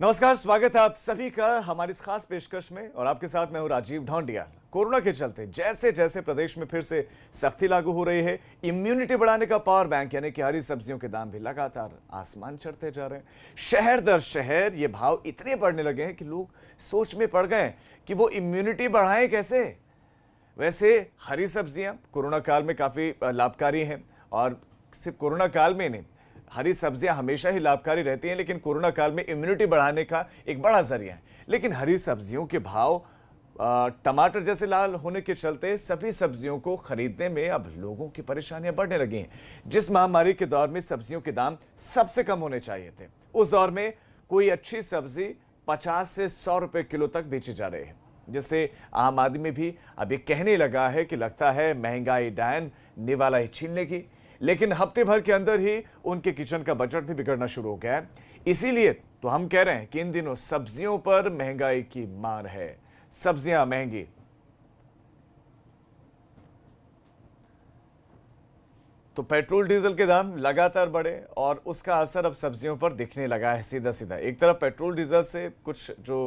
नमस्कार, स्वागत है आप सभी का हमारी इस खास पेशकश में। और आपके साथ मैं हूं राजीव ढोंडिया। कोरोना के चलते जैसे जैसे प्रदेश में फिर से सख्ती लागू हो रही है, इम्यूनिटी बढ़ाने का पावर बैंक यानी कि हरी सब्जियों के दाम भी लगातार आसमान चढ़ते जा रहे हैं। शहर दर शहर ये भाव इतने बढ़ने लगे हैं कि लोग सोच में पड़ गए कि वो इम्यूनिटी बढ़ाएं कैसे। वैसे हरी सब्जियां कोरोना काल में काफी लाभकारी हैं, और सिर्फ कोरोना काल में नहीं, हरी सब्जियां हमेशा ही लाभकारी रहती हैं, लेकिन कोरोना काल में इम्यूनिटी बढ़ाने का एक बड़ा जरिया है। लेकिन हरी सब्जियों के भाव टमाटर जैसे लाल होने के चलते सभी सब्जियों को खरीदने में अब लोगों की परेशानियां बढ़ने लगी हैं। जिस महामारी के दौर में सब्जियों के दाम सबसे कम होने चाहिए थे, उस दौर में कोई अच्छी सब्जी 50 से 100 रुपए किलो तक बेची जा रही है, जिससे आम आदमी भी अब ये कहने लगा है कि लगता है महंगाई डायन निवाला ही छीन लेगी। लेकिन हफ्ते भर के अंदर ही उनके किचन का बजट भी बिगड़ना शुरू हो गया है। इसीलिए तो हम कह रहे हैं कि इन दिनों सब्जियों पर महंगाई की मार है। सब्जियां महंगी, तो पेट्रोल डीजल के दाम लगातार बढ़े और उसका असर अब सब्जियों पर दिखने लगा है सीधा सीधा। एक तरफ पेट्रोल डीजल से कुछ जो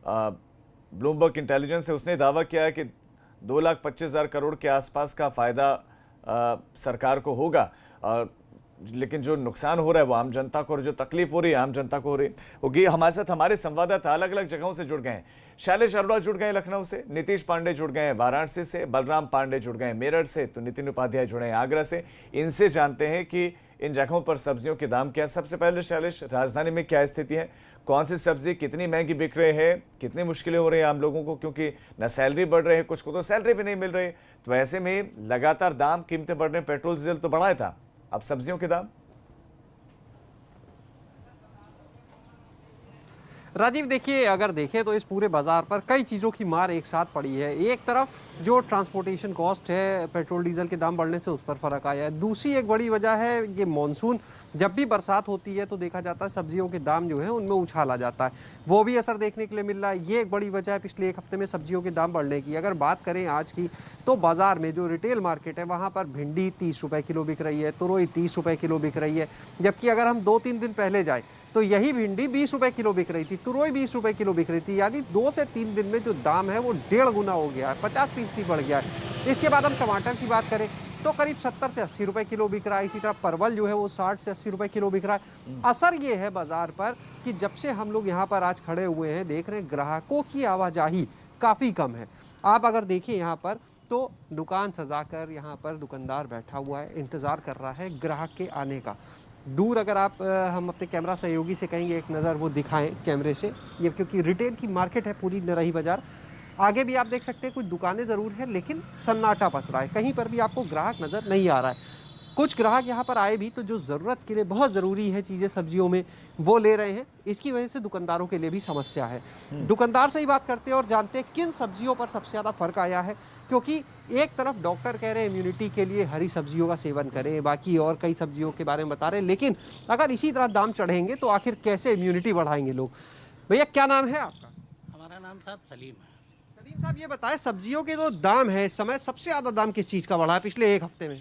ब्लूमबर्ग इंटेलिजेंस है उसने दावा किया है कि 2,25,000 करोड़ के आसपास का फायदा सरकार को होगा, लेकिन जो नुकसान हो रहा है वो आम जनता को, और जो तकलीफ हो रही है आम जनता को हो रही होगी। हमारे साथ हमारे संवाददाता अलग अलग जगहों से जुड़ गए हैं। शैलेश अरोड़ा जुड़ गए लखनऊ से, नीतीश पांडे जुड़ गए हैं वाराणसी से, बलराम पांडे जुड़ गए मेरठ से, तो नितिन उपाध्याय जुड़े हैं आगरा से। इनसे जानते हैं कि इन जगहों पर सब्जियों के दाम क्या है। सबसे पहले शैलेश, राजधानी में क्या स्थिति है, कौन सी सब्जी कितनी महंगी बिक रही है, कितनी मुश्किलें हो रही है आम लोगों को, क्योंकि न सैलरी बढ़ रही है, कुछ को तो सैलरी भी नहीं मिल रही। तो ऐसे में लगातार दाम कीमतें बढ़ रही हैं। पेट्रोल डीजल तो बढ़ा था, अब सब्जियों के दाम। राजीव देखिए, अगर देखें तो इस पूरे बाजार पर कई चीज़ों की मार एक साथ पड़ी है। एक तरफ जो ट्रांसपोर्टेशन कॉस्ट है, पेट्रोल डीजल के दाम बढ़ने से उस पर फर्क आया है। दूसरी एक बड़ी वजह है ये मॉनसून। जब भी बरसात होती है तो देखा जाता है सब्जियों के दाम जो है उनमें उछाल आ जाता है, वो भी असर देखने के लिए मिल रहा है। ये एक बड़ी वजह है पिछले एक हफ्ते में सब्जियों के दाम बढ़ने की। अगर बात करें आज की, तो बाजार में जो रिटेल मार्केट है वहाँ पर भिंडी 30 रुपये किलो बिक रही है, तुरई 30 रुपये किलो बिक रही है। जबकि अगर हम 2-3 दिन पहले जाए तो यही भिंडी 20 रुपये किलो बिक रही थी, तुरई 20 रुपये किलो बिक रही थी। यानी 2 से 3 दिन में जो दाम है वो 1.5 गुना हो गया है, 50% बढ़ गया है। इसके बाद हम टमाटर की बात करें तो करीब 70 से 80 रुपये किलो बिक रहा है। इसी तरह परवल जो है वो 60 से 80 रुपये किलो बिक रहा है। असर ये है बाजार पर कि जब से हम लोग यहाँ पर आज खड़े हुए हैं, देख रहे हैं ग्राहकों की आवाजाही काफ़ी कम है। आप अगर देखिए यहाँ पर तो दुकान सजाकर यहाँ पर दुकानदार बैठा हुआ है, इंतज़ार कर रहा है ग्राहक के आने का। दूर अगर आप हम अपने कैमरा सहयोगी से कहेंगे एक नज़र वो दिखाएं कैमरे से, ये क्योंकि रिटेल की मार्केट है पूरी नरही बाज़ार। आगे भी आप देख सकते हैं कुछ दुकानें ज़रूर हैं, लेकिन सन्नाटा पस रहा है, कहीं पर भी आपको ग्राहक नज़र नहीं आ रहा है। कुछ ग्राहक यहाँ पर आए भी तो जो ज़रूरत के लिए बहुत ज़रूरी है चीज़ें सब्जियों में वो ले रहे हैं। इसकी वजह से दुकानदारों के लिए भी समस्या है। दुकानदार से ही बात करते हैं और जानते हैं किन सब्जियों पर सबसे ज़्यादा फ़र्क आया है। क्योंकि एक तरफ डॉक्टर कह रहे हैं इम्यूनिटी के लिए हरी सब्जियों का सेवन करें, बाकी और कई सब्जियों के बारे में बता रहे हैं, लेकिन अगर इसी तरह दाम चढ़ेंगे तो आखिर कैसे इम्यूनिटी बढ़ाएंगे लोग। भैया क्या नाम है आपका? हमारा नाम साहब सलीम है। सलीम साहब, ये बताएं सब्जियों के जो दाम है इस समय सबसे ज़्यादा दाम किस चीज़ का बढ़ा है पिछले एक हफ्ते में?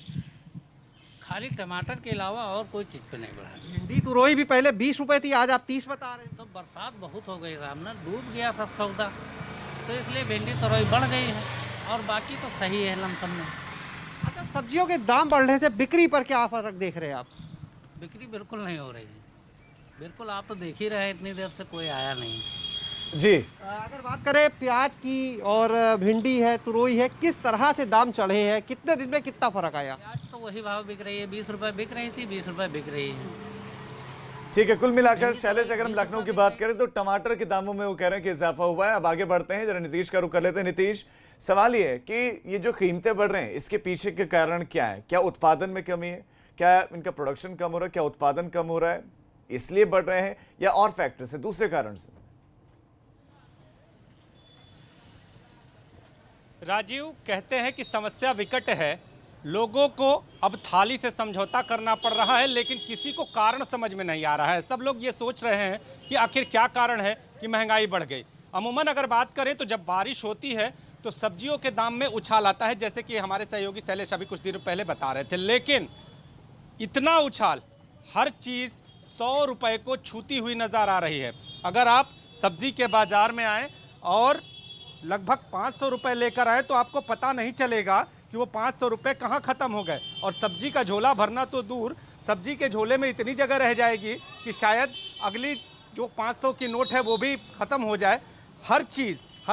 खाली टमाटर के अलावा और कोई चीज़ पे नहीं बढ़ा। भिंडी तुरई भी पहले 20 रुपए थी, आज आप 30 बता रहे हैं। तो बरसात बहुत हो गई सामने, डूब गया सब सौदा, तो इसलिए भिंडी तुरई बढ़ गई है, और बाकी तो सही है लमसम में। अच्छा, सब्जियों के दाम बढ़ने से बिक्री पर क्या फर्क देख रहे हैं आप? बिक्री बिल्कुल नहीं हो रही है, बिल्कुल। आप तो देख ही रहे हैं, इतनी देर से कोई आया नहीं जी। अगर बात करें प्याज की और भिंडी है, तुरई है, किस तरह से दाम चढ़े हैं, कितने दिन में कितना फर्क आया? प्याज तो वही भाव बिक रही है, 20 रुपये बिक रही थी, 20 रुपये बिक रही है। ठीक है, कुल मिलाकर शैलेश अगर हम लखनऊ की बात करें तो टमाटर के दामों में वो कह रहे हैं कि इजाफा हुआ है। अब आगे बढ़ते हैं, जरा नीतीश का रुख कर लेते हैं। नीतीश, सवाल ये है कि ये जो कीमतें बढ़ रहे हैं इसके पीछे के कारण क्या है? क्या उत्पादन में कमी है, क्या इनका प्रोडक्शन कम हो रहा है, क्या उत्पादन कम हो रहा है इसलिए बढ़ रहे हैं, या और फैक्टर्स है, दूसरे कारण से? राजीव, कहते हैं कि समस्या विकट है, लोगों को अब थाली से समझौता करना पड़ रहा है, लेकिन किसी को कारण समझ में नहीं आ रहा है। सब लोग ये सोच रहे हैं कि आखिर क्या कारण है कि महंगाई बढ़ गई। अमूमन अगर बात करें तो जब बारिश होती है तो सब्जियों के दाम में उछाल आता है, जैसे कि हमारे सहयोगी शैलेश अभी कुछ देर पहले बता रहे थे। लेकिन इतना उछाल, हर चीज़ 100 रुपए को छूती हुई नज़र आ रही है। अगर आप सब्जी के बाजार में आए और लगभग 500 रुपये लेकर आए तो आपको पता नहीं चलेगा कि वो 500 रुपये कहाँ ख़त्म हो गए। और सब्जी का झोला भरना तो दूर, सब्जी के झोले में इतनी जगह रह जाएगी कि शायद अगली जो 500 की नोट है वो भी ख़त्म हो जाए। हर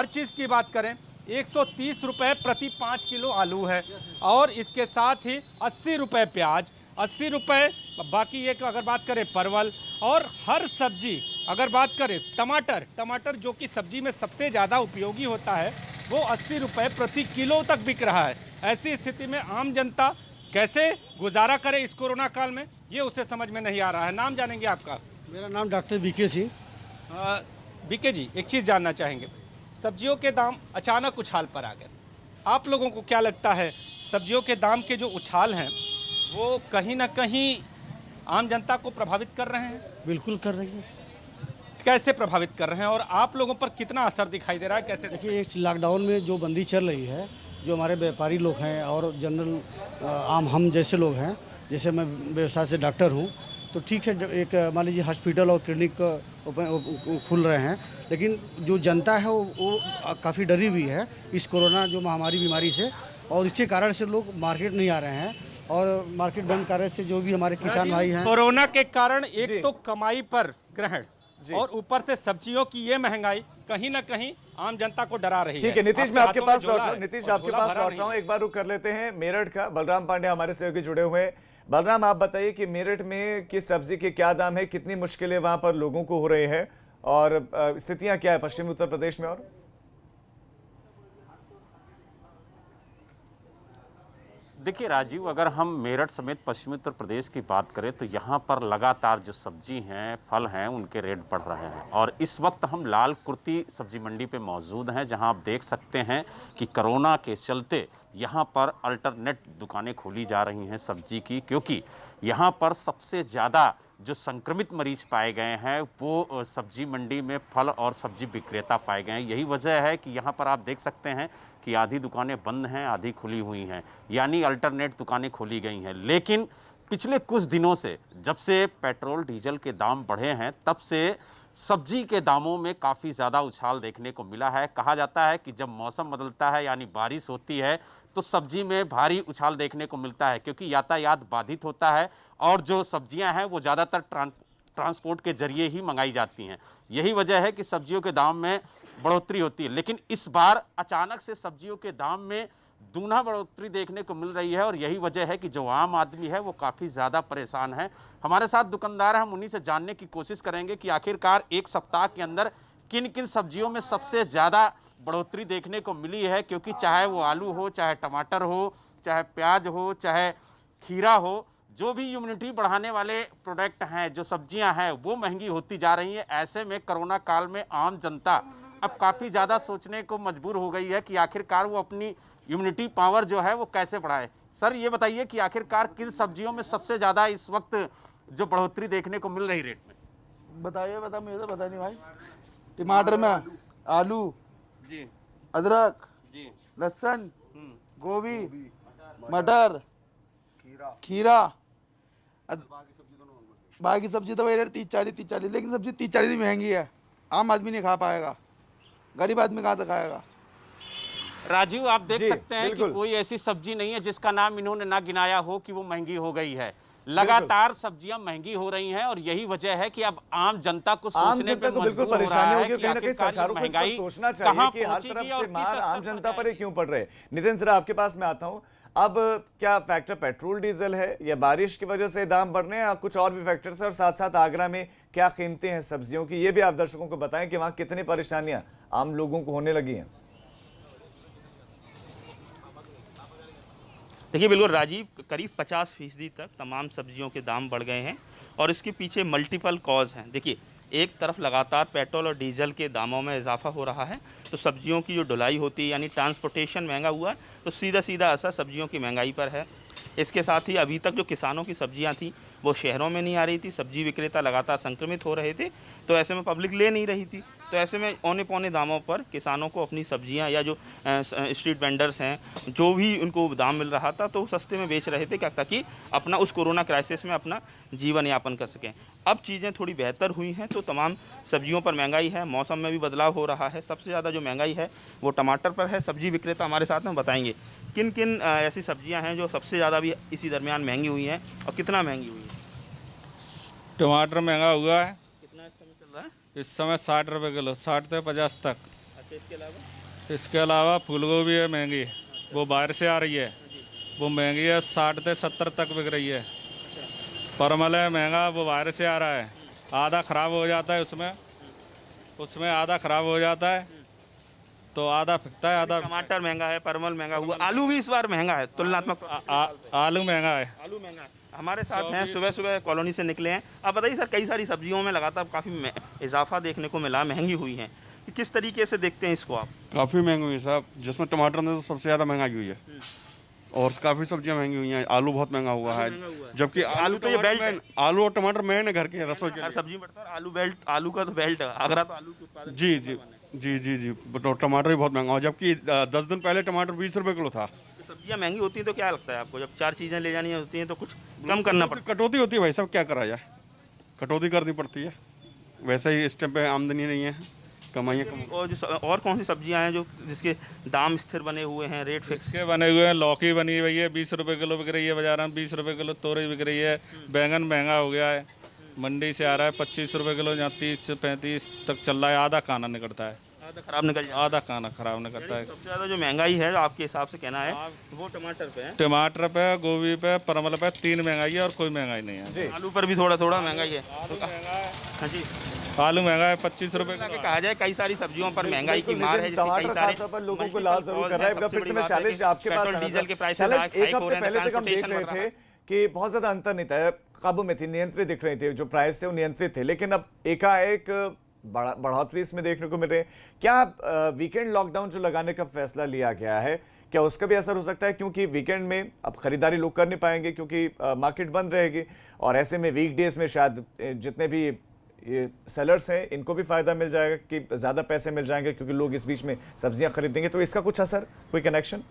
चीज़ की बात करें, 130 रुपये प्रति 5 किलो आलू है और इसके साथ ही 80 रुपये प्याज, 80 रुपये बाकी एक अगर बात करें परवल, और हर सब्जी अगर बात करें टमाटर जो कि सब्जी में सबसे ज़्यादा उपयोगी होता है वो 80 रुपये प्रति किलो तक बिक रहा है। ऐसी स्थिति में आम जनता कैसे गुजारा करे इस कोरोना काल में, ये उसे समझ में नहीं आ रहा है। नाम जानेंगे आपका? मेरा नाम डॉक्टर बीके सिंह। बीके जी, एक चीज़ जानना चाहेंगे, सब्जियों के दाम अचानक उछाल पर आ गए, आप लोगों को क्या लगता है सब्जियों के दाम के जो उछाल हैं वो कहीं ना कहीं आम जनता को प्रभावित कर रहे हैं? बिल्कुल कर रही है। कैसे प्रभावित कर रहे हैं और आप लोगों पर कितना असर दिखाई दे रहा है, कैसे? देखिए, इस लॉकडाउन में जो बंदी चल रही है, जो हमारे व्यापारी लोग हैं और जनरल आम हम जैसे लोग हैं, जैसे मैं व्यवसाय से डॉक्टर हूँ, तो ठीक है, एक मान लीजिए हॉस्पिटल और क्लिनिक खुल रहे हैं, लेकिन जो जनता है वो काफ़ी डरी हुई है इस कोरोना जो महामारी बीमारी से, और इसके कारण से लोग मार्केट नहीं आ रहे हैं और मार्केट बंद करने से जो भी हमारे किसान भाई हैं, कोरोना के कारण एक तो कमाई पर ग्रहण और ऊपर से सब्जियों की ये महंगाई कहीं ना कहीं आम जनता को डरा रही है। ठीक है नीतीश, मैं आपके पास लौट रहा हूँ। नीतीश, आपके झोला पास भरा लौट रहा हूँ। एक बार रुक कर लेते हैं मेरठ का। बलराम पांडे हमारे सहयोगी जुड़े हुए हैं। बलराम, आप बताइए कि मेरठ में किस सब्जी के क्या दाम है, कितनी मुश्किलें वहां पर लोगों को हो रही है और स्थितियां क्या है पश्चिमी उत्तर प्रदेश में? और देखिए राजीव, अगर हम मेरठ समेत पश्चिमी उत्तर प्रदेश की बात करें तो यहाँ पर लगातार जो सब्जी हैं, फल हैं, उनके रेट बढ़ रहे हैं। और इस वक्त हम लाल कुर्ती सब्जी मंडी पे मौजूद हैं, जहाँ आप देख सकते हैं कि कोरोना के चलते यहाँ पर अल्टरनेट दुकानें खोली जा रही हैं सब्जी की, क्योंकि यहाँ पर सबसे ज़्यादा जो संक्रमित मरीज पाए गए हैं वो सब्जी मंडी में फल और सब्जी विक्रेता पाए गए हैं। यही वजह है कि यहाँ पर आप देख सकते हैं कि आधी दुकानें बंद हैं, आधी खुली हुई हैं, यानी अल्टरनेट दुकानें खोली गई हैं। लेकिन पिछले कुछ दिनों से जब से पेट्रोल डीजल के दाम बढ़े हैं तब से सब्जी के दामों में काफ़ी ज़्यादा उछाल देखने को मिला है। कहा जाता है कि जब मौसम बदलता है यानी बारिश होती है तो सब्जी में भारी उछाल देखने को मिलता है, क्योंकि यातायात बाधित होता है और जो सब्जियां हैं वो ज़्यादातर ट्रांसपोर्ट के जरिए ही मंगाई जाती हैं। यही वजह है कि सब्जियों के दाम में बढ़ोतरी होती है। लेकिन इस बार अचानक से सब्जियों के दाम में दूना बढ़ोतरी देखने को मिल रही है और यही वजह है कि जो आम आदमी है वो काफ़ी ज़्यादा परेशान है। हमारे साथ दुकानदार हैं, हम उन्हीं से जानने की कोशिश करेंगे कि आखिरकार एक सप्ताह के अंदर किन किन सब्जियों में सबसे ज़्यादा बढ़ोतरी देखने को मिली है, क्योंकि चाहे वो आलू हो, चाहे टमाटर हो, चाहे प्याज हो, चाहे खीरा हो, जो भी इम्यूनिटी बढ़ाने वाले प्रोडक्ट हैं, जो सब्जियां हैं, वो महंगी होती जा रही हैं। ऐसे में कोरोना काल में आम जनता अब काफ़ी ज़्यादा सोचने को मजबूर हो गई है कि आखिरकार वो अपनी इम्यूनिटी पावर जो है वो कैसे बढ़ाए। सर, ये बताइए कि आखिरकार किन सब्जियों में सबसे ज़्यादा इस वक्त जो बढ़ोतरी देखने को मिल रही रेट में? बताइए, मुझे तो पता नहीं भाई। टमाटर में आलू जी, अदरक जी, लहसुन, गोभी, मटर, खीरा, बाकी सब्जी तो वही 30-40, लेकिन सब्जी 30-40 ही महंगी है। आम आदमी नहीं खा पाएगा, गरीब आदमी कहाँ से खाएगा। राजीव, आप देख जी, सकते हैं कि बिल्कुल। कोई ऐसी सब्जी नहीं है जिसका नाम इन्होंने ना गिनाया हो कि वो महंगी हो गई है। लगातार सब्जियां महंगी हो रही हैं और यही वजह है कि अब आम जनता को आम सोचने जनता पे को बिल्कुल मजबूर हो रहा परेशानी है होगी। कि कहीं ना कहीं आखिरकार ये सरकारों को इस पर महंगाई सोचना कहाँ चाहिए कि हर पहुंचेगी तरफ और से किस मार स्तर आम पर जनता पर ही जाएगी। क्यों पड़ रहे। नितिन, जरा आपके पास मैं आता हूं। अब क्या फैक्टर पेट्रोल डीजल है या बारिश की वजह से दाम बढ़ रहे हैं या कुछ और भी फैक्टर्स है? और साथ साथ आगरा में क्या कीमतें हैं सब्जियों की, ये भी आप दर्शकों को बताएं कि वहां कितनी परेशानियां आम लोगों को होने लगी हैं। देखिए बिल्कुल राजीव, करीब 50% तक तमाम सब्जियों के दाम बढ़ गए हैं और इसके पीछे मल्टीपल कॉज हैं। देखिए, एक तरफ लगातार पेट्रोल और डीजल के दामों में इजाफा हो रहा है, तो सब्जियों की जो ढुलाई होती है यानी ट्रांसपोर्टेशन महंगा हुआ है, तो सीधा सीधा असर सब्जियों की महंगाई पर है। इसके साथ ही अभी तक जो किसानों की सब्जियां थी वो शहरों में नहीं आ रही थी, सब्जी विक्रेता लगातार संक्रमित हो रहे थे, तो ऐसे में पब्लिक ले नहीं रही थी। तो ऐसे में औने पौने दामों पर किसानों को अपनी सब्जियां या जो स्ट्रीट वेंडर्स हैं, जो भी उनको दाम मिल रहा था, तो सस्ते में बेच रहे थे क्या, ताकि अपना उस कोरोना क्राइसिस में अपना जीवन यापन कर सकें। अब चीज़ें थोड़ी बेहतर हुई हैं, तो तमाम सब्जियों पर महंगाई है, मौसम में भी बदलाव हो रहा है। सबसे ज़्यादा जो महंगाई है वो टमाटर पर है। सब्जी विक्रेता हमारे साथ में बताएंगे किन किन ऐसी सब्जियां हैं जो सबसे ज़्यादा भी इसी दरमियान महंगी हुई हैं और कितना महंगी हुई है। टमाटर महंगा हुआ है, कितना इस समय चल रहा है? इस समय 60 रुपये किलो, 60 से 50 तक। अच्छा, इसके अलावा फूलगोभी है महंगी, वो बाहर से आ रही है, वो महंगी है, 60 से 70 तक बिक रही है। परमल है महंगा, वो बाहर से आ रहा है, आधा ख़राब हो जाता है, उसमें आधा ख़राब हो जाता है, तो आधा फिकता है, आधा। टमाटर महंगा है, परमल महंगा हुआ, आलू भी इस बार महंगा है तुलनात्मक। आलू महंगा है। आलू महंगा है। हमारे साथ हैं, सुबह सुबह कॉलोनी से निकले हैं। आप बताइए सर, कई सारी सब्जियों में लगातार काफ़ी इजाफा देखने को मिला, महंगी हुई हैं, कि किस तरीके से देखते हैं इसको आप? काफ़ी महंगी हुई है साहब, जिसमें टमाटर में तो सबसे ज़्यादा महंगाई हुई है और काफ़ी सब्जियां महंगी हुई हैं। आलू बहुत महंगा हुआ है, जबकि आलू तो ये बेल्ट, आलू और टमाटर मेन है घर के रसोई के लिए। सब्जी बढ़ता है, आलू बेल्ट, आलू का तो बेल्ट है, आगरा तो आलू के उत्पादन। जी जी जी जी जी, तो टमाटर भी बहुत महंगा हुआ, जबकि 10 दिन पहले टमाटर 20 रुपये किलो था। सब्जियां महंगी होती हैं तो क्या लगता है आपको, जब 4 चीज़ें ले जानी होती हैं तो कुछ कम करना पड़ता है? कटौती होती है भाई साहब, क्या करा जाए, कटौती करनी पड़ती है। वैसे ही इस टाइम पे आमदनी नहीं है, कमाइयाँ कम। और कौन सी सब्जियां हैं जो जिसके दाम स्थिर बने हुए हैं, रेट फिक्स के बने हुए हैं? लौकी बनी हुई है, 20 रुपये किलो बिक रही है बाजार में, 20 रुपये किलो तोरई बिक रही है। बैंगन महंगा हो गया है, मंडी से आ रहा है 25 रुपये किलो, यहाँ 30 से 35 तक चल रहा है। आधा खाना निकलता है, आधा खराब निकल जाता है। आधा खाना खराब निकलता है। सबसे ज़्यादा जो महंगाई है आपके हिसाब से कहना है वो टमाटर पे है? टमाटर पे, गोभी पे, परवल पे 3 महंगाई है और कोई महंगाई नहीं है। आलू पर भी थोड़ा थोड़ा महंगाई है। हाँ जी, आलू महंगा है 25 रुपये किलो। कहा जाए कई सारी सब्जियों पर महंगाई की मार है। टमाटर खासतौर पर लोगों को लाल जरूर कर रहा है। फिर से मैं शैलेश आपके पास आना डीजल के प्राइस शैलेश, एक हफ्ते पहले तक हम देख रहे थे कि बहुत ज्यादा अंतर नहीं था, काबू में थी, नियंत्रित दिख रहे थे, जो प्राइस थे वो नियंत्रित थे, लेकिन अब एकाएक बढ़ोतरी इसमें देखने को मिल रही है। क्या वीकेंड लॉकडाउन जो लगाने का फैसला लिया गया है, क्या उसका भी असर हो सकता है? क्योंकि वीकेंड में अब खरीदारी लोग कर नहीं पाएंगे क्योंकि मार्केट बंद रहेगी, और ऐसे में वीकडेज में शायद जितने भी ये सेलर्स हैं इनको भी फायदा मिल जाएगा कि ज़्यादा पैसे मिल जाएंगे क्योंकि लोग इस बीच में सब्जियां खरीदेंगे। तो इसका कुछ असर, कोई कनेक्शन?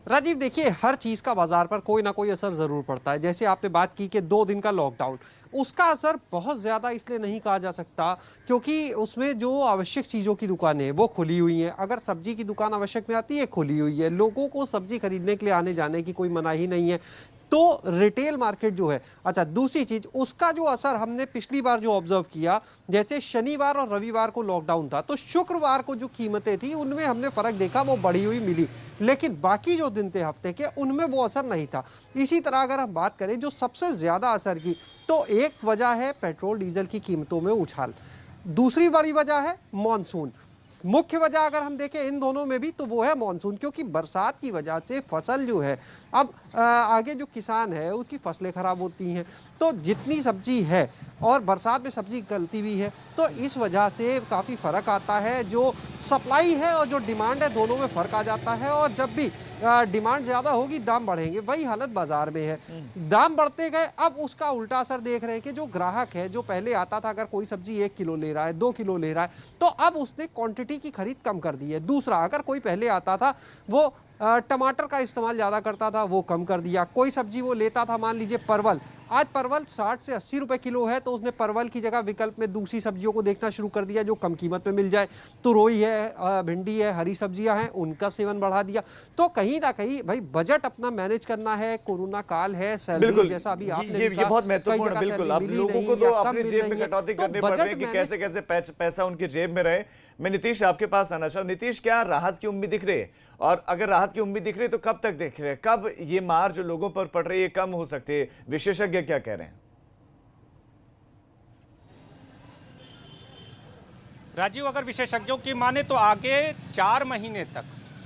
राजीव, देखिए, हर चीज़ का बाजार पर कोई ना कोई असर ज़रूर पड़ता है। जैसे आपने बात की कि 2 दिन का लॉकडाउन, उसका असर बहुत ज़्यादा इसलिए नहीं कहा जा सकता क्योंकि उसमें जो आवश्यक चीज़ों की दुकानें हैं वो खुली हुई हैं। अगर सब्जी की दुकान आवश्यक में आती है, खुली हुई है, लोगों को सब्जी खरीदने के लिए आने जाने की कोई मनाही नहीं है, तो रिटेल मार्केट जो है। अच्छा, दूसरी चीज़, उसका जो असर हमने पिछली बार जो ऑब्जर्व किया, जैसे शनिवार और रविवार को लॉकडाउन था तो शुक्रवार को जो कीमतें थी उनमें हमने फ़र्क देखा, वो बढ़ी हुई मिली, लेकिन बाकी जो दिन थे हफ्ते के उनमें वो असर नहीं था। इसी तरह अगर हम बात करें जो सबसे ज़्यादा असर की, तो एक वजह है पेट्रोल डीजल की कीमतों में उछाल, दूसरी बड़ी वजह है मॉनसून। मुख्य वजह अगर हम देखें इन दोनों में भी तो वो है मॉनसून, क्योंकि बरसात की वजह से फसल जो है, अब आगे जो किसान है उसकी फसलें ख़राब होती हैं, तो जितनी सब्जी है और बरसात में सब्जी गलती भी है, तो इस वजह से काफ़ी फ़र्क आता है। जो सप्लाई है और जो डिमांड है दोनों में फ़र्क आ जाता है, और जब भी डिमांड ज़्यादा होगी दाम बढ़ेंगे। वही हालत बाज़ार में है, दाम बढ़ते गए। अब उसका उल्टा असर देख रहे हैं कि जो ग्राहक है, जो पहले आता था अगर कोई सब्जी 1 किलो ले रहा है, 2 किलो ले रहा है, तो अब उसने क्वांटिटी की खरीद कम कर दी है। दूसरा, अगर कोई पहले आता था वो टमाटर का इस्तेमाल ज़्यादा करता था, वो कम कर दिया। कोई सब्जी वो लेता था, मान लीजिए परवल, आज परवल 60 से 80 रुपए किलो है, तो उसने परवल की जगह विकल्प में दूसरी सब्जियों को देखना शुरू कर दिया जो कम कीमत में मिल जाए। तुरई है, भिंडी है, हरी सब्जियां हैं, उनका सेवन बढ़ा दिया। तो कहीं ना कहीं भाई बजट अपना मैनेज करना है, कोरोना काल है, सैलरी जैसा अभी आपने ये बहुत महत्वपूर्ण, बिल्कुल। अब लोगों को तो अपनी जेब में कटौती करनी पड़ रही है कि कैसे कैसे पैसा उनकी जेब में रहे। मैं नीतीश आपके पास आना चाहूँ। नीतीश, क्या राहत की उम्मीद दिख रही है? और अगर राहत की उम्मीद दिख रही है तो कब तक दिख रही है? कब ये मार जो लोगों पर पड़ रही है कम हो सकती है? विशेषज्ञ क्या कह रहे हैं? राजीव, अगर विशेषज्ञों की माने तो आगे 4 महीने तक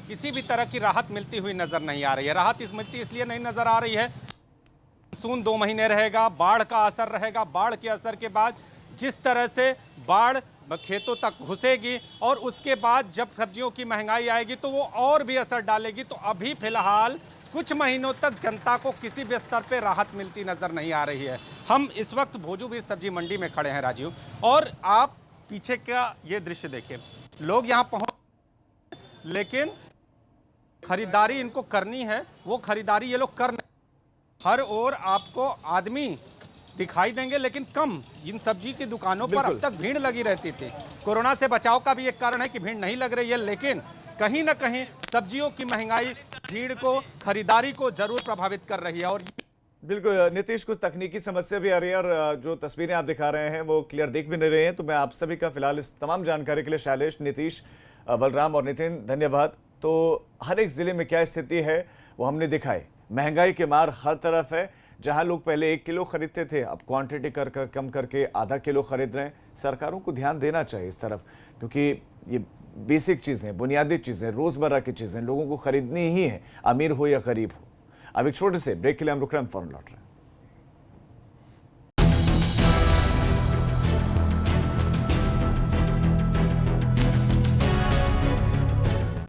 किसी भी तरह की राहत मिलती हुई नजर नहीं आ रही है। राहत मिलती इसलिए नहीं नजर आ रही है, मानसून 2 महीने रहेगा, बाढ़ का असर रहेगा, बाढ़ के असर के बाद जिस तरह से बाढ़ खेतों तक घुसेगी और उसके बाद जब सब्जियों की महंगाई आएगी तो वो और भी असर डालेगी। तो अभी फिलहाल कुछ महीनों तक जनता को किसी भी स्तर पे राहत मिलती नजर नहीं आ रही है। हम इस वक्त भोजूबीर सब्जी मंडी में खड़े हैं राजीव, और आप पीछे का ये दृश्य देखिए। लोग यहाँ पहुंच, लेकिन खरीदारी इनको करनी है, वो खरीदारी ये लोग कर नहीं। हर ओर आपको आदमी दिखाई देंगे, लेकिन कम। इन सब्जी की दुकानों पर अब तक भीड़ लगी रहती थी। कोरोना से बचाव का भी एक कारण है कि भीड़ नहीं लग रही है, लेकिन कहीं ना कहीं सब्जियों की महंगाई भीड़ को, खरीदारी को जरूर प्रभावित कर रही है। और बिल्कुल नीतीश, कुछ तकनीकी समस्या भी आ रही है और जो तस्वीरें आप दिखा रहे हैं वो क्लियर दिख भी नहीं रही हैं। तो मैं आप सभी का फिलहाल इस तमाम जानकारी के लिए शैलेश, नीतीश, बलराम और नितिन, धन्यवाद। तो हर एक जिले में क्या स्थिति है वो हमने दिखाई। महंगाई के मार हर तरफ है। जहां लोग पहले 1 किलो खरीदते थे, अब क्वांटिटी कर कम करके आधा किलो खरीद रहे हैं। सरकारों को ध्यान देना चाहिए इस तरफ, क्योंकि ये बेसिक चीज़ें, बुनियादी चीज़ें, रोज़मर्रा की चीज़ें लोगों को खरीदनी ही है, अमीर हो या गरीब हो। अब एक छोटे से ब्रेक के लिए हम रुक रहे हैं, फौरन लौट रहे हैं।